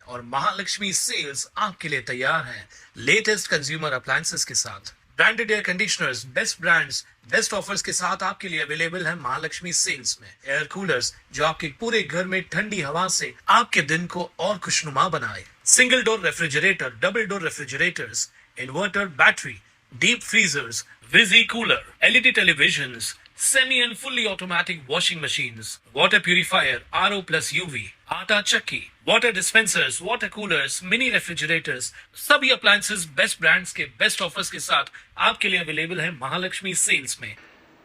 और महालक्ष्मी सेल्स आपके लिए तैयार है लेटेस्ट कंज्यूमर अप्लायंसेस के साथ। Branded air conditioners, best brands, best offers के साथ आपके लिए अवेलेबल है महालक्ष्मी सेल्स में। एयर कूलर्स जो आपके पूरे घर में ठंडी हवा से आपके दिन को और खुशनुमा बनाए। Single door refrigerator, double door refrigerators, inverter battery, deep freezers, visi cooler, LED televisions, semi and fully automatic washing machines, water purifier, RO plus UV, आटा चक्की, water dispensers, water coolers, mini refrigerators, सभी appliances best brands के best offers के साथ आपके लिए available है Mahalakshmi sales में।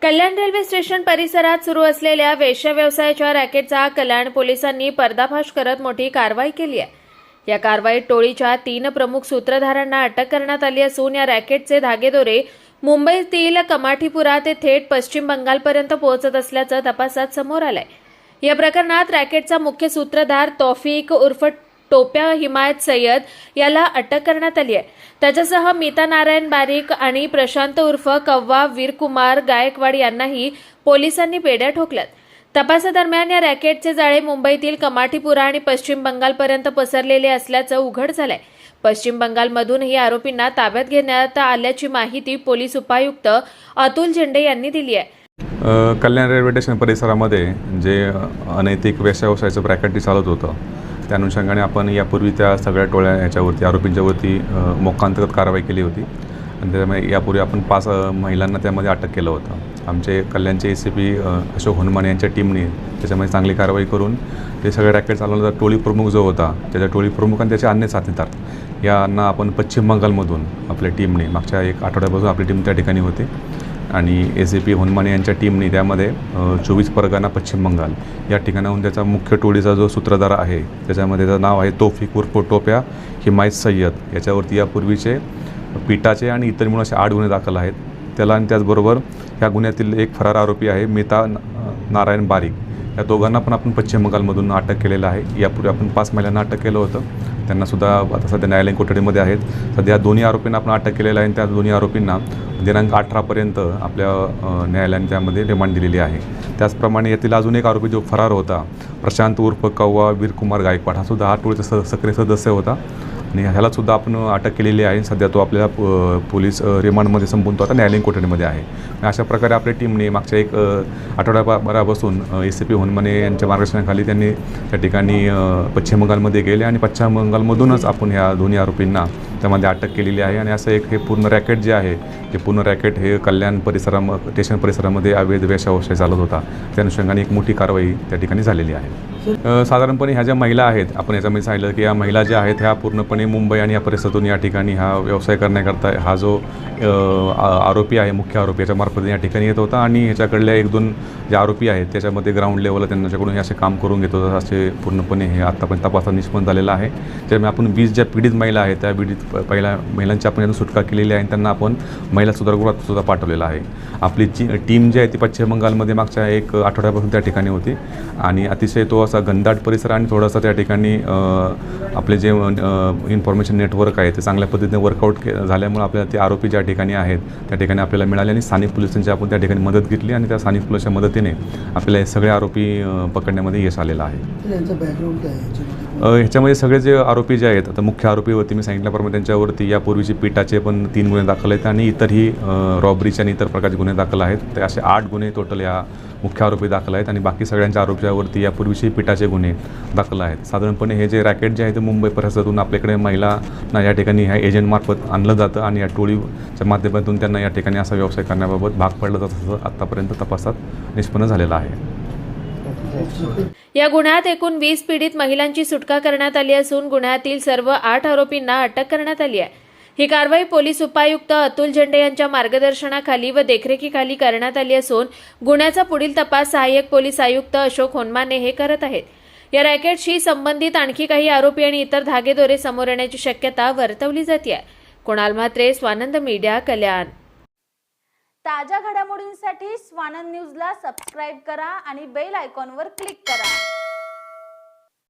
कल्याण railway station परिसरात सुरू असलेल्या वेश्या व्यवसायाच्या रॅकेटचा कल्याण पोलिसांनी पर्दाफाश करत मोठी कारवाई केली आहे। या कारवाईत टोळीच्या 3 प्रमुख सूत्रधारांना अटक करण्यात आली असून या रॅकेटचे धागेदोरे मुंबईतील कमाठीपुरा ते थेट पश्चिम बंगालपर्यंत पोहोचत असल्याचं तपासात समोर आलंय। या प्रकरणात रॅकेटचा मुख्य सूत्रधार तौफिक उर्फ टोप्या हिमायत सय्यद याला अटक करण्यात आली आहे। त्याच्यासह मीता नारायण बारीक आणि प्रशांत उर्फ कव्वा वीरकुमार गायकवाड यांनाही पोलिसांनी बेड्या ठोकल्यात। तपासादरम्यान या रॅकेटचे जाळे मुंबईतील कमाठीपुरा आणि पश्चिम बंगालपर्यंत पसरलेले असल्याचं उघड झालंय। पश्चिम बंगालमधूनही आरोपींना ताब्यात घेण्यात आल्याची माहिती पोलीस उपायुक्त अतुल झेंडे यांनी दिली आहे। कल्याण रेल्वे स्टेशन परिसरामध्ये जे अनैतिक व्यवसायाचं ब्रॅकेट चालत होतं त्या अनुषंगाने आपण यापूर्वी त्या सगळ्या टोळ्या याच्यावरती आरोपींच्यावरती मोक्कांतर्गत कारवाई केली होती आणि त्यामुळे यापूर्वी आपण 5 महिलांना त्यामध्ये अटक केलं होतं। आमचे कल्याणचे एसीपी अशोक हनुमान यांच्या टीमने त्याच्यामध्ये चांगली कारवाई करून ते सगळे रॅकेट चालवण्याचा टोळी प्रमुख जो होता त्याच्या टोळी प्रमुख आणि त्याचे अन्य साथीदार यांना आपण पश्चिम बंगालमधून आपल्या टीमने मागच्या 1 आठवड्यापासून आपली टीम त्या ठिकाणी होती आणि एसीपी हनुमान यांच्या टीमने त्यामध्ये 24 परगणा पश्चिम बंगाल या ठिकाणाहून त्याचा मुख्य टोळीचा जो सूत्रधार आहे त्याच्यामध्ये त्याचं नाव आहे तौफिक उर्फ टोप्या हिमायत सय्यद। याच्यावरती यापूर्वीचे पिटाचे आणि इतर मिळून असे 8 गुन्हे दाखल आहेत त्याला आणि त्याचबरोबर ह्या गुन्ह्यातील एक फरार आरोपी आहे मीता नारायण बारीक, या दोघांना पण आपण पश्चिम बंगालमधून अटक केलेलं आहे। यापूर्वी आपण 5 महिलांना अटक केलं होतं, त्यांनासुद्धा आता सध्या न्यायालयीन कोठडीमध्ये आहेत। सध्या दोन्ही आरोपींना आपण अटक केलेलं आहे आणि त्या दोन्ही आरोपींना दिनांक 18 पर्यंत आपल्या न्यायालयाने त्यामध्ये रिमांड दिलेली आहे। त्याचप्रमाणे यातील अजून एक आरोपी जो फरार होता प्रशांत उर्फ कव्वा वीरकुमार गायकवाड हा सुद्धा टोळीचा सक्रिय सदस्य होता आणि ह्यालासुद्धा आपण अटक केलेली आहे। सध्या तो आपल्याला पोलीस रिमांडमध्ये संपून तो आता न्यायालयीन कोठडीमध्ये आहे। अशा प्रकारे आपल्या टीमने मागच्या 1 आठवड्याभरापासून एसीपी हनुमाने यांच्या मार्गदर्शनाखाली त्यांनी त्या ठिकाणी पश्चिम बंगालमध्ये गेले आणि पश्चिम बंगालमधूनच आपण ह्या दोन्ही आरोपींना त्यामध्ये अटक केलेली आहे आणि असं एक हे पूर्ण रॅकेट जे आहे ते पूर्ण रॅकेट हे कल्याण स्टेशन परिसरामध्ये अवैध व्यवसाय चालत होता। त्या अनुषंगाने एक मोठी कारवाई त्या ठिकाणी झालेली आहे। साधारणपणे ह्या ज्या महिला आहेत आपण याच्यामध्ये सांगितलं की या महिला ज्या आहेत ह्या पूर्णपणे मुंबई आणि या परिसरातून या ठिकाणी हा व्यवसाय करण्याकरता हा जो आरोपी आहे मुख्य आरोपी याच्यामार्फत या ठिकाणी येत होता आणि ह्याच्याकडल्या 1-2 जे आरोपी आहेत त्याच्यामध्ये ग्राउंड लेवलला त्यांच्याकडून हे असे काम करून घेत होतं असे पूर्णपणे हे आत्तापर्यंत तपासात निष्पन्न झालेलं आहे। ज्यामुळे आपण 20 ज्या पीडित महिला आहेत त्या पहिल्या महिलांची आपण यातून सुटका केलेली आहे आणि त्यांना आपण महिला सुधारगृहात सुद्धा पाठवलेलं आहे। आपली टीम जी आहे ती पश्चिम बंगालमध्ये मागच्या 1 आठवड्यापासून त्या ठिकाणी होती आणि अतिशय तो असा घनदाट परिसर आणि थोडासा त्या ठिकाणी आपले जे इन्फॉर्मेशन नेटवर्क आहे ते चांगल्या पद्धतीने वर्कआउट झाल्यामुळे आपल्याला ते आरोपी ज्या ठिकाणी आहेत त्या ठिकाणी आपल्याला मिळाले आणि स्थानिक पोलिसांची आपण त्या ठिकाणी मदत घेतली आणि त्या स्थानिक पोलिसांच्या मदतीने आपल्याला हे सगळे आरोपी पकडण्यामध्ये यश आलेलं आहे। ह्याच्यामध्ये सगळे जे आरोपी जे आहेत आता मुख्य आरोपीवरती मी सांगितल्याप्रमाणे त्यांच्यावरती यापूर्वीचे पिटाचे पण 3 गुन्हे दाखल आहेत आणि इतरही रॉबरीचे आणि इतर प्रकारचे गुन्हे दाखल आहेत। ते असे 8 गुन्हे टोटल या मुख्य आरोपी दाखल आहेत आणि बाकी सगळ्यांच्या आरोपीवरती यापूर्वीचे पिटाचे गुन्हे दाखल आहेत। साधारणपणे हे जे रॅकेट जे आहे ते मुंबई परिसरातून आपल्याकडे महिलांना या ठिकाणी ह्या एजंटमार्फत आणलं जातं आणि या टोळीच्या माध्यमातून त्यांना या ठिकाणी असा व्यवसाय करण्याबाबत भाग पडलं जातं असं आत्तापर्यंत तपासात निष्पन्न झालेलं आहे। या गुन्ह्यात एकूण 20 पीडित महिलांची सुटका करण्यात आली असून गुन्ह्यातील सर्व 8 आरोपींना अटक करण्यात आली आहे। ही कारवाई पोलीस उपायुक्त अतुल झेंडे यांच्या मार्गदर्शनाखाली व देखरेखीखाली करण्यात आली असून गुन्ह्याचा पुढील तपास सहाय्यक पोलीस आयुक्त अशोक होनमाने हे करत आहेत। या रॅकेटशी संबंधित आणखी काही आरोपी आणि इतर धागेदोरे समोर येण्याची शक्यता वर्तवली जाते। कुणाल म्हात्रे, स्वानंद मीडिया, कल्याण। ताज्या घडामोडींसाठी स्वानंद न्यूजला सबस्क्राइब करा आणि बेल आयकॉनवर क्लिक करा।